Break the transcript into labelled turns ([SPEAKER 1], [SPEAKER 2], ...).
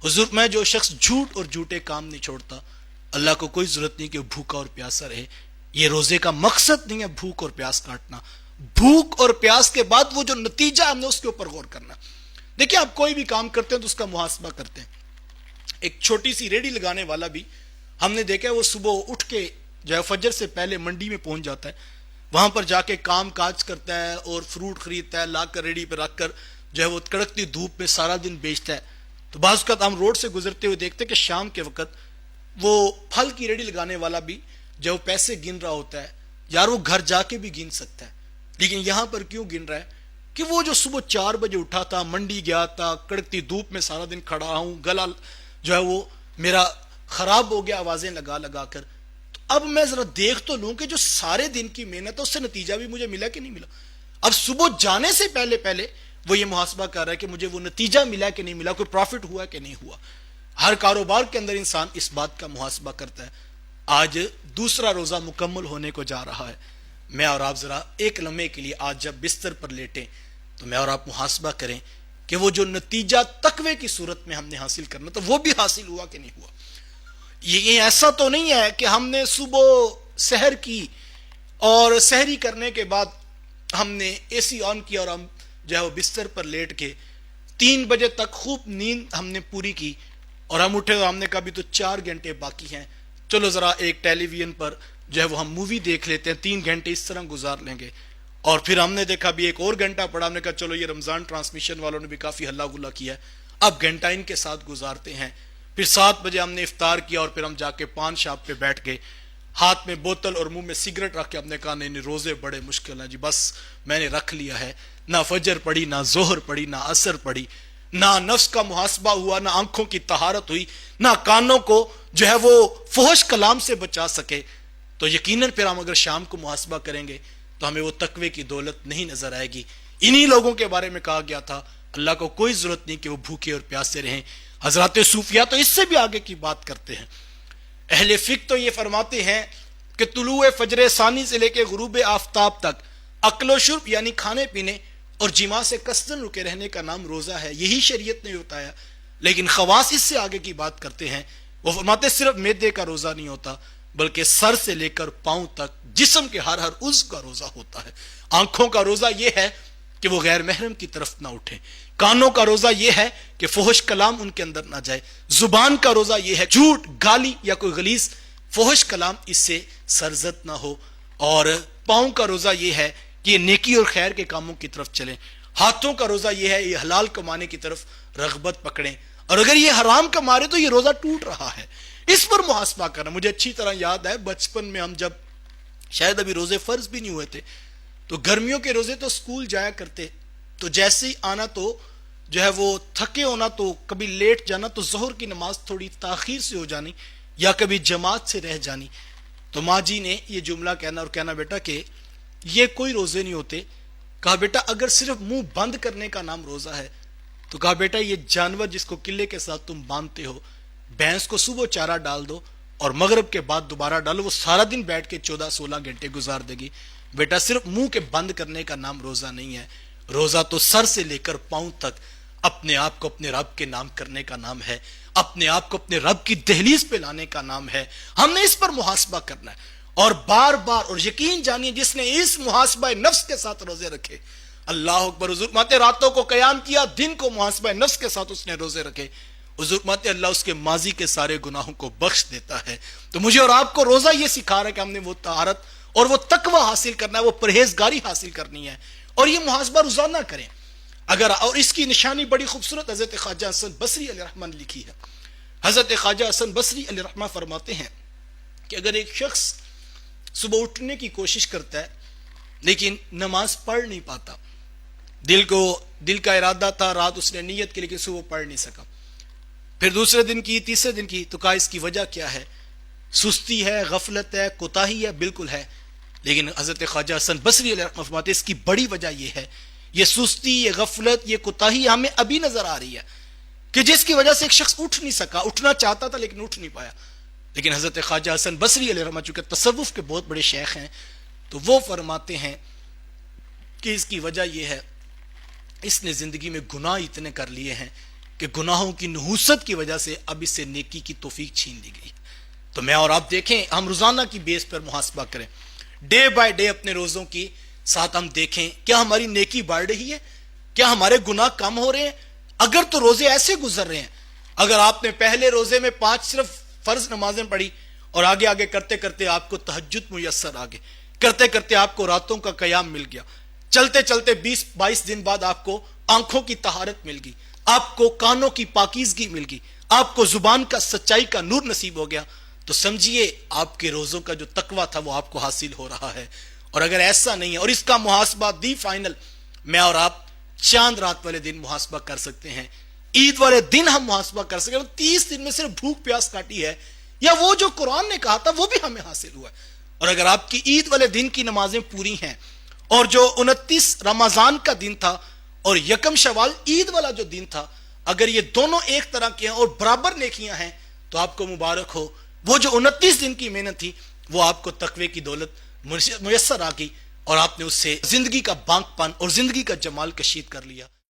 [SPEAKER 1] حضور میں جو شخص جھوٹ اور جھوٹے کام نہیں چھوڑتا، اللہ کو کوئی ضرورت نہیں کہ وہ بھوکا اور پیاسا رہے. یہ روزے کا مقصد نہیں ہے بھوک اور پیاس کاٹنا. بھوک اور پیاس کے بعد وہ جو نتیجہ ہم نے اس کے اوپر غور کرنا. دیکھیں آپ کوئی بھی کام کرتے ہیں تو اس کا محاسبہ کرتے ہیں. ایک چھوٹی سی ریڑھی لگانے والا بھی ہم نے دیکھا ہے وہ صبح اٹھ کے جو ہے فجر سے پہلے منڈی میں پہنچ جاتا ہے، وہاں پر جا کے کام کاج کرتا ہے اور فروٹ خریدتا ہے، لا کر ریڑھی پہ رکھ کر جو ہے وہ کڑکتی دھوپ میں سارا دن بیچتا ہے. تو بعض اوقات ہم روڈ سے گزرتے ہوئے دیکھتے ہیں کہ شام کے وقت وہ پھل کی ریڑھی لگانے والا بھی جو پیسے گن رہا ہوتا ہے. یار وہ گھر جا کے بھی گن سکتا ہے، لیکن یہاں پر کیوں گن رہا ہے؟ کہ وہ جو صبح 4 بجے اٹھا تھا، منڈی گیا تھا، کڑکتی دھوپ میں سارا دن کھڑا ہوں، گلا جو ہے وہ میرا خراب ہو گیا آوازیں لگا لگا کر. تو اب میں ذرا دیکھ تو لوں کہ جو سارے دن کی محنت ہے اس سے نتیجہ بھی مجھے ملا کہ نہیں ملا. اب صبح جانے سے پہلے پہلے وہ یہ محاسبہ کر رہا ہے کہ مجھے وہ نتیجہ ملا کہ نہیں ملا، کوئی پروفٹ ہوا کہ نہیں ہوا. ہر کاروبار کے اندر انسان اس بات کا محاسبہ کرتا ہے. آج دوسرا روزہ مکمل ہونے کو جا رہا ہے. میں اور آپ ذرا ایک لمحے کے لیے آج جب بستر پر لیٹیں تو میں اور آپ محاسبہ کریں کہ وہ جو نتیجہ تقوی کی صورت میں ہم نے حاصل کرنا تو وہ بھی حاصل ہوا کہ نہیں ہوا. یہ ایسا تو نہیں ہے کہ ہم نے صبح سحر کی اور سحری کرنے کے بعد ہم نے اے سی آن کیا اور ہم جو ہے وہ بستر پر لیٹ کے 3 بجے تک خوب نیند ہم نے پوری کی اور ہم اٹھے تو ہم نے کہا بھی تو 4 گھنٹے باقی ہیں، چلو ذرا ایک ٹیلی ویژن پر جو ہے وہ ہم مووی دیکھ لیتے ہیں، 3 گھنٹے اس طرح گزار لیں گے. اور پھر ہم نے دیکھا بھی ایک اور گھنٹہ پڑا، ہم نے کہا چلو یہ رمضان ٹرانسمیشن والوں نے بھی کافی ہلا گلا کیا ہے، اب گھنٹہ ان کے ساتھ گزارتے ہیں. پھر 7 بجے ہم نے افطار کیا اور پھر ہم جا کے پان شاپ پہ بیٹھ گئے، ہاتھ میں بوتل اور منہ میں سگریٹ رکھ کے ہم نے کہا نہیں روزے بڑے مشکل ہیں جی، بس میں نے رکھ لیا ہے. نہ فجر پڑی، نہ ظہر پڑی، نہ عصر پڑی، نہ نفس کا محاسبہ ہوا، نہ آنکھوں کی طہارت ہوئی، نہ کانوں کو جو ہے وہ فحش کلام سے بچا سکے. تو یقیناً پھر ہم اگر شام کو محاسبہ کریں گے تو ہمیں وہ تقوی کی دولت نہیں نظر آئے گی. انہی لوگوں کے بارے میں کہا گیا تھا اللہ کو کوئی ضرورت نہیں کہ وہ بھوکے اور پیاسے رہیں. حضرات صوفیہ تو اس سے بھی آگے کی بات کرتے ہیں. اہل فقہ تو یہ فرماتے ہیں کہ طلوع فجر ثانی سے لے کے غروب آفتاب تک اکل و شرب یعنی کھانے پینے اور جماع سے کثرن رکے رہنے کا نام روزہ ہے. یہی شریعت نے بتایا. لیکن خواص اس سے آگے کی بات کرتے ہیں. وہ فرماتے صرف معدے کا روزہ نہیں ہوتا بلکہ سر سے لے کر پاؤں تک جسم کے ہر عضو کا روزہ ہوتا ہے. آنکھوں کا روزہ یہ ہے کہ وہ غیر محرم کی طرف نہ اٹھیں. کانوں کا روزہ یہ ہے کہ فحش کلام ان کے اندر نہ جائے. زبان کا روزہ یہ ہے جھوٹ، گالی یا کوئی غلیظ فحش کلام اس سے سرزد نہ ہو. اور پاؤں کا روزہ یہ ہے کہ یہ نیکی اور خیر کے کاموں کی طرف چلیں. ہاتھوں کا روزہ یہ ہے یہ حلال کمانے کی طرف رغبت پکڑیں. اور اگر یہ حرام کما رہے تو یہ روزہ ٹوٹ رہا ہے. اس پر محاسبہ کرنا. مجھے اچھی طرح یاد ہے بچپن میں ہم جب شاید ابھی روزے فرض بھی نہیں ہوئے تھے تو گرمیوں کے روزے تو سکول جایا کرتے، تو جیسے ہی آنا تو جو ہے وہ تھکے ہونا تو کبھی لیٹ جانا تو ظہر کی نماز تھوڑی تاخیر سے ہو جانی یا کبھی جماعت سے رہ جانی. تو ماں جی نے یہ جملہ کہنا اور کہنا بیٹا کہ یہ کوئی روزے نہیں ہوتے. کہا بیٹا اگر صرف منہ بند کرنے کا نام روزہ ہے تو کہا بیٹا یہ جانور جس کو قلعے کے ساتھ تم باندھتے ہو، بھینس کو صبح چارہ ڈال دو اور مغرب کے بعد دوبارہ ڈالو، وہ سارا دن بیٹھ کے 14-16 گھنٹے گزار دے گی. بیٹا صرف منہ کے بند کرنے کا نام روزہ نہیں ہے. روزہ تو سر سے لے کر پاؤں تک اپنے آپ کو اپنے رب کے نام کرنے کا نام ہے، اپنے آپ کو اپنے رب کی دہلیز پہ لانے کا نام ہے. ہم نے اس پر محاسبہ کرنا ہے اور بار بار. اور یقین جانیے جس نے اس محاسبہ نفس کے ساتھ روزے رکھے، اللہ اکبر، حضور ماتے راتوں کو قیام کیا، دن کو محاسبہ نفس کے ساتھ اس نے روزے رکھے، حضور ماتے اللہ اس کے ماضی کے سارے گناہوں کو بخش دیتا ہے. تو مجھے اور آپ کو روزہ یہ سکھا رہا ہے کہ ہم نے وہ طہارت اور وہ تقوی حاصل کرنا ہے، وہ پرہیزگاری حاصل کرنی ہے اور یہ محاسبہ روزانہ کریں. اگر اور اس کی نشانی بڑی خوبصورت حضرت خواجہ حسن بصری علیہ الرحمہ نے لکھی ہے. حضرت خواجہ حسن بصری علیہ الرحمہ فرماتے ہیں کہ اگر ایک شخص صبح اٹھنے کی کوشش کرتا ہے لیکن نماز پڑھ نہیں پاتا، دل کا ارادہ تھا، رات اس نے نیت کی لیکن صبح پڑھ نہیں سکا، پھر دوسرے دن کی، تیسرے دن کی، تو کہا اس کی وجہ کیا ہے؟ سستی ہے، غفلت ہے، کوتاہی ہے؟ بالکل ہے. لیکن حضرت خواجہ حسن بصری علیہ الرحمہ فرماتے ہیں اس کی بڑی وجہ یہ ہے، یہ سستی، یہ غفلت، یہ کوتاہی ہمیں ابھی نظر آ رہی ہے کہ جس کی وجہ سے ایک شخص اٹھ نہیں سکا، اٹھنا چاہتا تھا لیکن اٹھ نہیں پایا. لیکن حضرت خواجہ حسن بصری علیہ الرحمہ چونکہ تصوف کے بہت بڑے شیخ ہیں تو وہ فرماتے ہیں کہ اس کی وجہ یہ ہے اس نے زندگی میں گناہ اتنے کر لیے ہیں کہ گناہوں کی نحوست کی وجہ سے اب اس سے نیکی کی توفیق چھین لی گئی. تو میں اور آپ دیکھیں، ہم روزانہ کی بیس پر محاسبہ کریں، ڈے بائی ڈے اپنے روزوں کی ساتھ ہم دیکھیں کیا ہماری نیکی بڑھ رہی ہے، کیا ہمارے گناہ کم ہو رہے ہیں. اگر تو روزے ایسے گزر رہے ہیں، اگر آپ نے پہلے روزے میں 5 صرف فرض نمازیں پڑھی اور آگے آگے کرتے کرتے آپ کو تہجد میسر آ گئے، کرتے کرتے آپ کو راتوں کا قیام مل گیا، چلتے چلتے 20-22 دن بعد آپ کو آنکھوں کی طہارت مل گئی، آپ کو کانوں کی پاکیزگی مل گئی، آپ کو زبان کا سچائی کا نور نصیب ہو گیا، تو سمجھیے آپ کے روزوں کا جو تقویٰ تھا وہ آپ کو حاصل ہو رہا ہے. اور اگر ایسا نہیں ہے، اور اس کا محاسبہ دی فائنل میں اور آپ چاند رات والے دن محاسبہ کر سکتے ہیں، عید والے دن ہم محاسبہ کر سکتے ہیں. 30 دن میں صرف بھوک پیاس کاٹی ہے، یا وہ جو قرآن نے کہا تھا وہ بھی ہمیں حاصل ہوا ہے. اور اگر آپ کی عید والے دن کی نمازیں پوری ہیں، اور جو 29 رمضان کا دن تھا اور 1 شوال عید والا جو دن تھا، اگر یہ دونوں ایک طرح کے ہیں اور برابر نیکیاں ہیں تو آپ کو مبارک ہو. وہ جو 29 دن کی محنت تھی وہ آپ کو تقوی کی دولت میسر آ گئی، اور آپ نے اس سے زندگی کا بانک پن اور زندگی کا جمال کشید کر لیا.